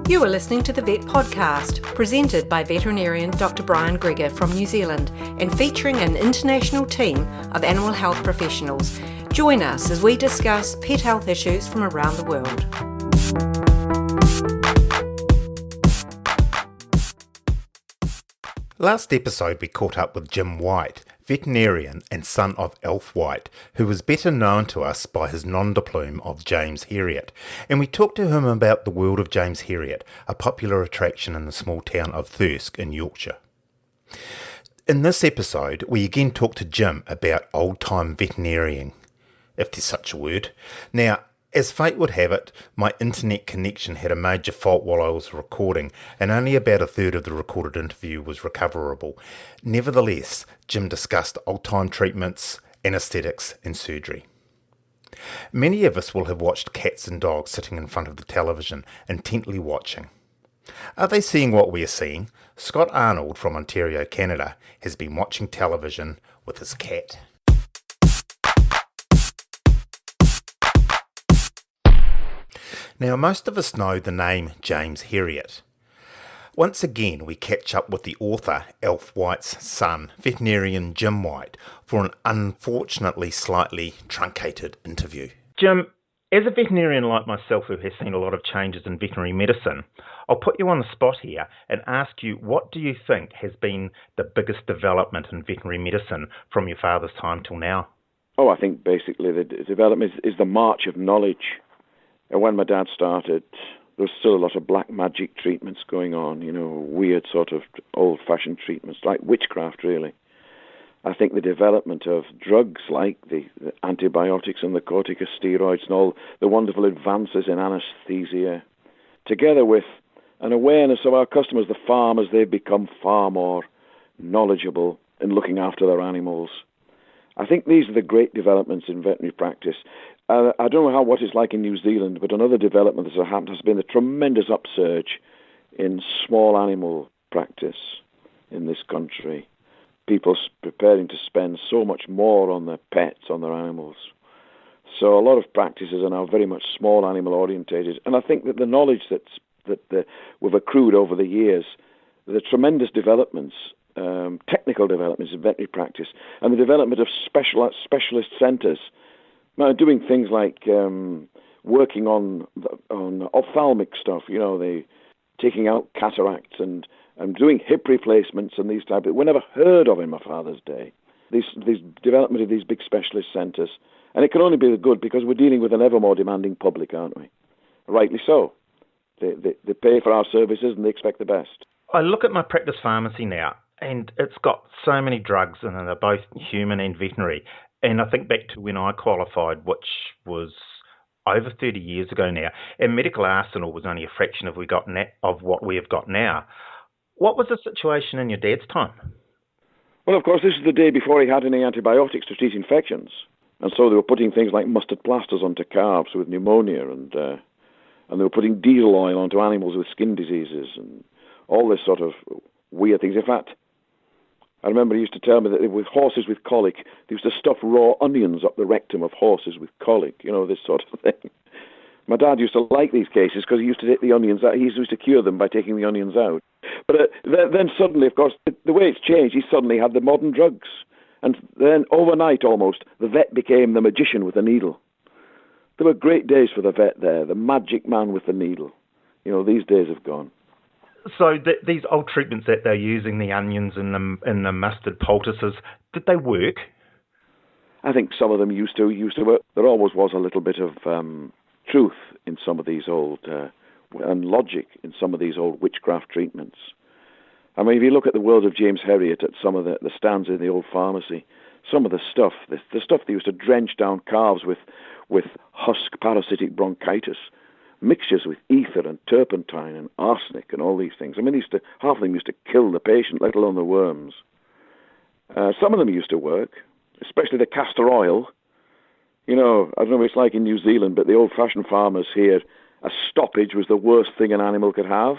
You are listening to the Vet Podcast, presented by veterinarian Dr. Brian Gregor from New Zealand and featuring an international team of animal health professionals. Join us as we discuss pet health issues from around the world. Last episode we caught up with Jim Wight, veterinarian and son of Alf Wight, who was better known to us by his nom de plume of James Herriot, and we talked to him about the world of James Herriot, a popular attraction in the small town of Thirsk in Yorkshire. In this episode we again talked to Jim about old-time veterinarian, if there's such a word. Now, as fate would have it, my internet connection had a major fault while I was recording, and only about a third of the recorded interview was recoverable. Nevertheless, Jim discussed old-time treatments, anaesthetics and surgery. Many of us will have watched cats and dogs sitting in front of the television, intently watching. Are they seeing what we are seeing? Scott Arnold from Ontario, Canada, has been watching television with his cat. Now, most of us know the name James Herriot. Once again, we catch up with the author, Alf Wight's son, veterinarian Jim Wight, for an unfortunately slightly truncated interview. Jim, as a veterinarian like myself who has seen a lot of changes in veterinary medicine, I'll put you on the spot here and ask you, what do you think has been the biggest development in veterinary medicine from your father's time till now? I think basically the development is the march of knowledge. And when my dad started, there was still a lot of black magic treatments going on, weird sort of old-fashioned treatments, like witchcraft, really. I think the development of drugs like the antibiotics and the corticosteroids and all the wonderful advances in anesthesia, together with an awareness of our customers, the farmers, they've become far more knowledgeable in looking after their animals. I think these are the great developments in veterinary practice. I don't know what it's like in New Zealand, but another development that has happened has been the tremendous upsurge in small animal practice in this country. People preparing to spend so much more on their pets, on their animals. So a lot of practices are now very much small animal orientated, and I think that the knowledge that we've accrued over the years, the tremendous developments, technical developments in veterinary practice, and the development of specialist centres. Now, doing things like working on ophthalmic stuff, they taking out cataracts and doing hip replacements and these type of, were never heard of in my father's day. These development of these big specialist centres, and it can only be good because we're dealing with an ever more demanding public, aren't we? Rightly so. They pay for our services and they expect the best. I look at my practice pharmacy now, and it's got so many drugs in it, they're both human and veterinary. And I think back to when I qualified, which was over 30 years ago now, and medical arsenal was only a fraction of what we have got now. What was the situation in your dad's time? Well, of course, this is the day before he had any antibiotics to treat infections. And so they were putting things like mustard plasters onto calves with pneumonia, and they were putting diesel oil onto animals with skin diseases and all this sort of weird things. In fact, I remember he used to tell me that with horses with colic, they used to stuff raw onions up the rectum of horses with colic, this sort of thing. My dad used to like these cases because he used to take the onions out. He used to cure them by taking the onions out. But then suddenly, of course, the way it's changed, he suddenly had the modern drugs. And then overnight almost, the vet became the magician with the needle. There were great days for the vet there, the magic man with the needle. These days have gone. So these old treatments that they're using, the onions and the mustard poultices, did they work? I think some of them used to work. There always was a little bit of truth in some of these old, and logic in some of these old witchcraft treatments. I mean, if you look at the world of James Herriot at some of the stands in the old pharmacy, some of the stuff they used to drench down calves with husk parasitic bronchitis, mixtures with ether and turpentine and arsenic and all these things. I mean, half of them used to kill the patient, let alone the worms. Some of them used to work, especially the castor oil. I don't know what it's like in New Zealand, but the old-fashioned farmers here, a stoppage was the worst thing an animal could have.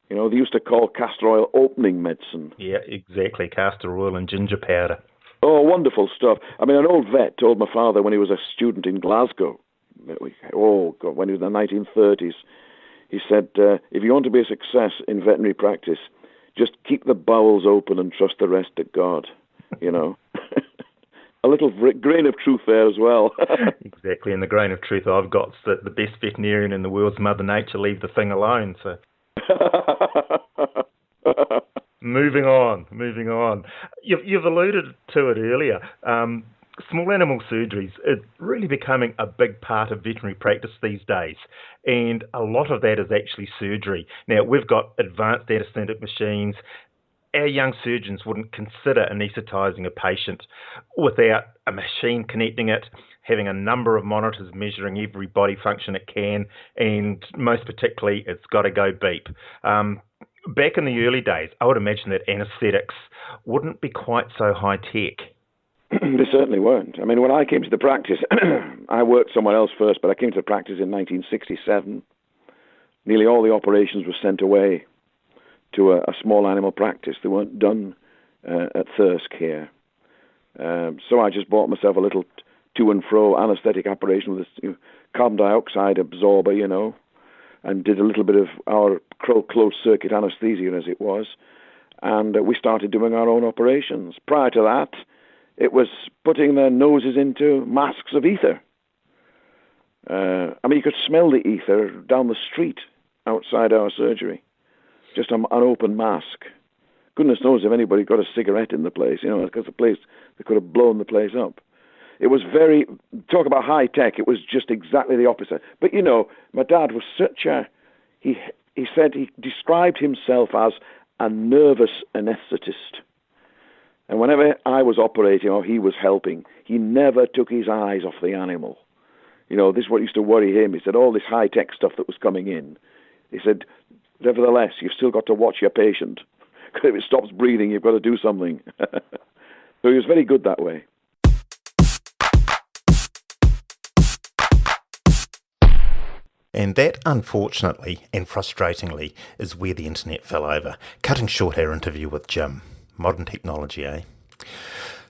They used to call castor oil opening medicine. Yeah, exactly, castor oil and ginger powder. Oh, wonderful stuff. I mean, an old vet told my father when he was a student in Glasgow, when he was in the 1930s, He said, if you want to be a success in veterinary practice, just keep the bowels open and trust the rest to God, you know. A little grain of truth there as well. Exactly, and the grain of truth I've got is that the best veterinarian in the world's Mother Nature. Leave the thing alone. So, moving on. You've alluded to it earlier. Small animal surgeries are really becoming a big part of veterinary practice these days, and a lot of that is actually surgery. Now, we've got advanced anaesthetic machines. Our young surgeons wouldn't consider anaesthetising a patient without a machine connecting it, having a number of monitors measuring every body function it can, and most particularly, it's got to go beep. Back in the early days, I would imagine that anaesthetics wouldn't be quite so high-tech. They certainly weren't. I mean, when I came to the practice, I worked somewhere else first, but I came to the practice in 1967. Nearly all the operations were sent away to a small animal practice. They weren't done at Thirsk here. So I just bought myself a little to and fro anaesthetic operation with a carbon dioxide absorber, you know, and did a little bit of our closed circuit anaesthesia as it was. And we started doing our own operations. Prior to that, it was putting their noses into masks of ether. I mean, you could smell the ether down the street outside our surgery. Just an open mask. Goodness knows if anybody got a cigarette in the place, you know, because they could have blown the place up. It was talk about high tech, it was just exactly the opposite. But, you know, my dad was he said he described himself as a nervous anaesthetist. And whenever I was operating or he was helping, he never took his eyes off the animal. You know, this is what used to worry him. He said all this high-tech stuff that was coming in. He said, nevertheless, you've still got to watch your patient. Because if it stops breathing, you've got to do something. So he was very good that way. And that, unfortunately and frustratingly, is where the internet fell over, cutting short our interview with Jim. Modern technology, eh?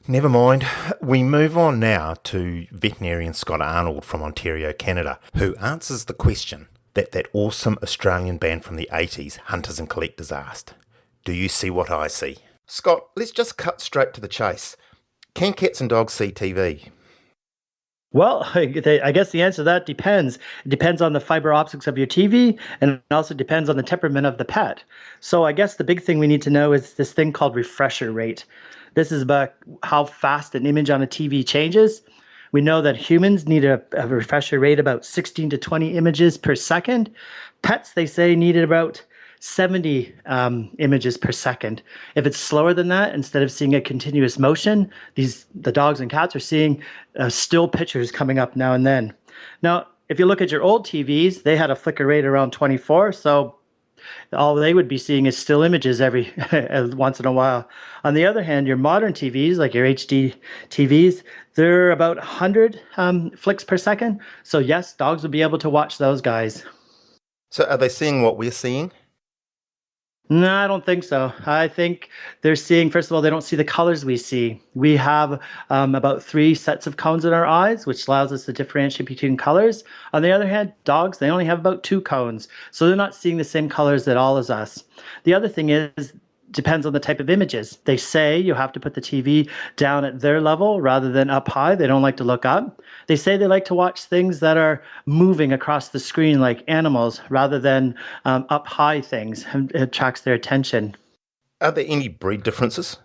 Never mind. We move on now to veterinarian Scott Arnold from Ontario, Canada, who answers the question that awesome Australian band from the 80s, Hunters and Collectors, asked. Do you see what I see? Scott, let's just cut straight to the chase. Can cats and dogs see TV? Well, I guess the answer to that depends. It depends on the fiber optics of your TV, and it also depends on the temperament of the pet. So I guess the big thing we need to know is this thing called refresher rate. This is about how fast an image on a TV changes. We know that humans need a refresher rate about 16 to 20 images per second. Pets, they say, need about 70 images per second. If it's slower than that, instead of seeing a continuous motion, the dogs and cats are seeing still pictures coming up now and then. Now, if you look at your old TVs, they had a flicker rate around 24, so all they would be seeing is still images every once in a while. On the other hand, your modern TVs, like your HD TVs, they're about 100 flicks per second. So yes, dogs will be able to watch those guys. So are they seeing what we're seeing? No, I don't think so. I think they're seeing, first of all, they don't see the colors we see. We have about 3 sets of cones in our eyes, which allows us to differentiate between colors. On the other hand, dogs, they only have about 2 cones. So they're not seeing the same colors at all as us. The other thing is, depends on the type of images. They say you have to put the TV down at their level rather than up high. They don't like to look up. They say they like to watch things that are moving across the screen like animals rather than up high things. It attracts their attention. Are there any breed differences?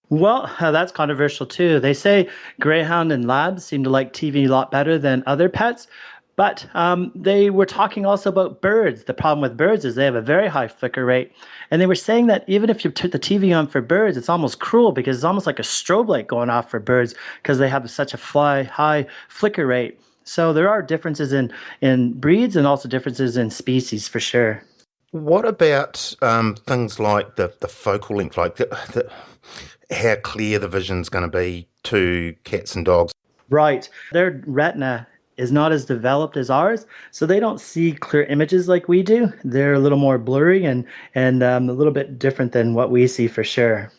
Well, that's controversial too. They say Greyhound and Labs seem to like TV a lot better than other pets. But they were talking also about birds. The problem with birds is they have a very high flicker rate. And they were saying that even if you put the TV on for birds, it's almost cruel because it's almost like a strobe light going off for birds because they have such a high flicker rate. So there are differences in breeds and also differences in species for sure. What about things like the focal length, like how clear the vision's going to be to cats and dogs? Right. Their retina is not as developed as ours, so they don't see clear images like we do. They're a little more blurry and a little bit different than what we see for sure.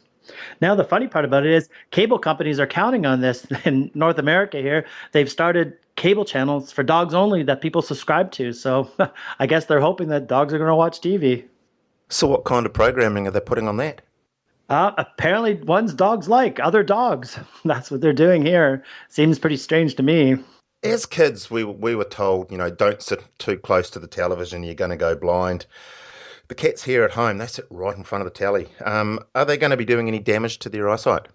Now, the funny part about it is cable companies are counting on this. In North America here, they've started cable channels for dogs only that people subscribe to. So I guess they're hoping that dogs are going to watch TV. So what kind of programming are they putting on that? Apparently ones dogs like, other dogs. That's what they're doing here. Seems pretty strange to me. As kids, we were told, don't sit too close to the television, you're going to go blind. The cats here at home, they sit right in front of the telly. Are they going to be doing any damage to their eyesight?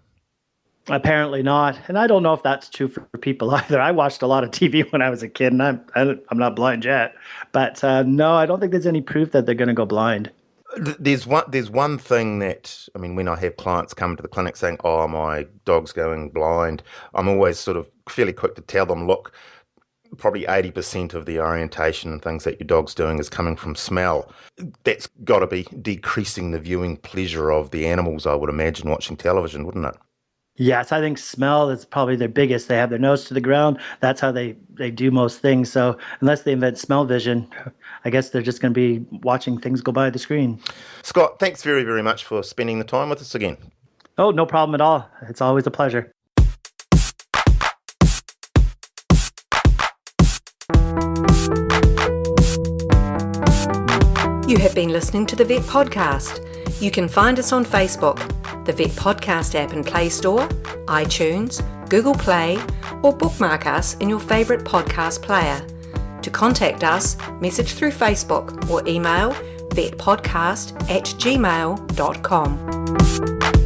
Apparently not. And I don't know if that's true for people either. I watched a lot of TV when I was a kid, and I'm not blind yet. But no, I don't think there's any proof that they're going to go blind. There's one thing that, when I have clients come to the clinic saying, oh, my dog's going blind, I'm always sort of fairly quick to tell them, look, probably 80% of the orientation and things that your dog's doing is coming from smell. That's got to be decreasing the viewing pleasure of the animals, I would imagine, watching television, wouldn't it? Yes, I think smell is probably their biggest. They have their nose to the ground. That's how they do most things. So unless they invent smell vision, I guess they're just going to be watching things go by the screen. Scott, thanks very, very much for spending the time with us again. Oh, no problem at all. It's always a pleasure. You have been listening to the Vet Podcast. You can find us on Facebook, the Vet Podcast app in Play Store, iTunes, Google Play, or bookmark us in your favourite podcast player. To contact us, message through Facebook or email vetpodcast@gmail.com.